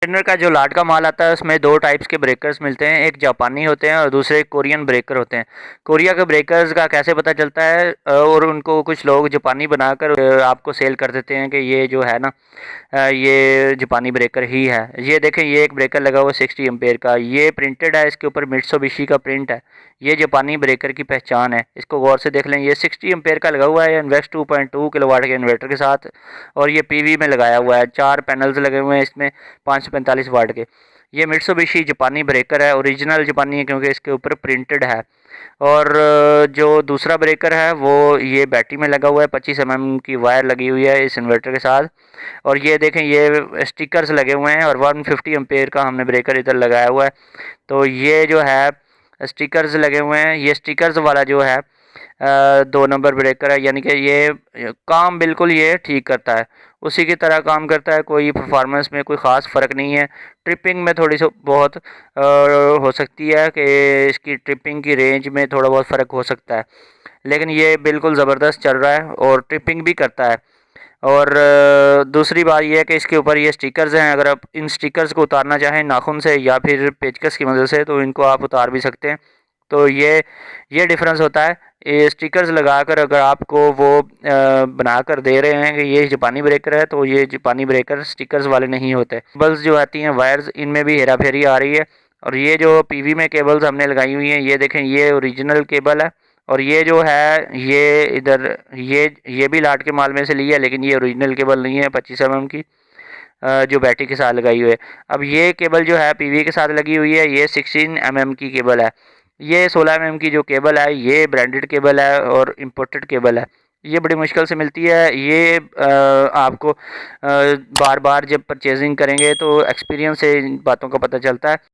Container का जो लाट का माल आता है उसमें दो टाइप्स के ब्रेकर्स मिलते हैं, एक जापानी होते हैं और दूसरे कोरियन ब्रेकर होते हैं। कोरिया के ब्रेकर्स का कैसे पता चलता है और उनको कुछ लोग जापानी बनाकर आपको सेल कर देते हैं कि ये जो है ना ये जापानी ब्रेकर ही है। ये देखें, ये एक ब्रेकर लगा हुआ 60 एम्पेयर का, ये प्रिंटेड है, इसके ऊपर मित्सुबिशी का प्रिंट है। ये जापानी ब्रेकर की पहचान है, इसको गौर से देख लें। ये 60 एम्पेयर का लगा हुआ है इन्वेस्ट 2.2 किलोवाट के इन्वर्टर के साथ, और ये पीवी में लगाया हुआ है। 4 पैनल्स लगे हुए हैं इसमें 545 वाट के। ये मित्सुबिशी जापानी ब्रेकर है, ओरिजिनल जापानी है क्योंकि इसके ऊपर प्रिंटेड है। और जो दूसरा ब्रेकर है वो ये बैटरी में लगा हुआ है, 25 mm की वायर लगी हुई है इस इन्वर्टर के साथ। और ये देखें, ये स्टिकर्स लगे हुए हैं और 150 एम्पेयर का हमने ब्रेकर इधर लगाया हुआ है। तो ये जो है स्टिकर्स लगे हुए हैं, ये स्टिकर्स वाला जो है 2 नंबर ब्रेकर है, यानी कि ये काम बिल्कुल ये ठीक करता है, उसी की तरह काम करता है। कोई परफॉर्मेंस में कोई ख़ास फ़र्क नहीं है। ट्रिपिंग में थोड़ी सी बहुत हो सकती है कि इसकी ट्रिपिंग की रेंज में थोड़ा बहुत फ़र्क हो सकता है, लेकिन ये बिल्कुल ज़बरदस्त चल रहा है और ट्रिपिंग भी करता है। और दूसरी बात यह है कि इसके ऊपर ये स्टिकर्स हैं, अगर आप इन स्टिकर्स को उतारना चाहें नाखून से या फिर पेचकस की मदद से तो इनको आप उतार भी सकते हैं। तो ये डिफरेंस होता है। ये स्टिकर्स लगाकर अगर आपको वो बना कर दे रहे हैं कि ये जापानी ब्रेकर है, तो ये जापानी ब्रेकर स्टिकर्स वाले नहीं होते। केबल्स जो आती हैं वायर्स, इनमें भी हेरा फेरी आ रही है। और ये जो पीवी में केबल्स हमने लगाई हुई हैं, ये देखें, ये ओरिजिनल केबल है। और ये जो है ये इधर ये भी लाट के माल में से ली है, लेकिन ये ओरिजिनल केबल नहीं है 25 mm की जो बैटरी के साथ लगाई हुई है। अब ये केबल जो है पीवी के साथ लगी हुई है, ये 16 mm की केबल है। ये 16 mm की जो केबल है ये ब्रांडेड केबल है और इम्पोर्टेड केबल है। ये बड़ी मुश्किल से मिलती है। ये आपको बार बार जब परचेजिंग करेंगे तो एक्सपीरियंस से इन बातों का पता चलता है।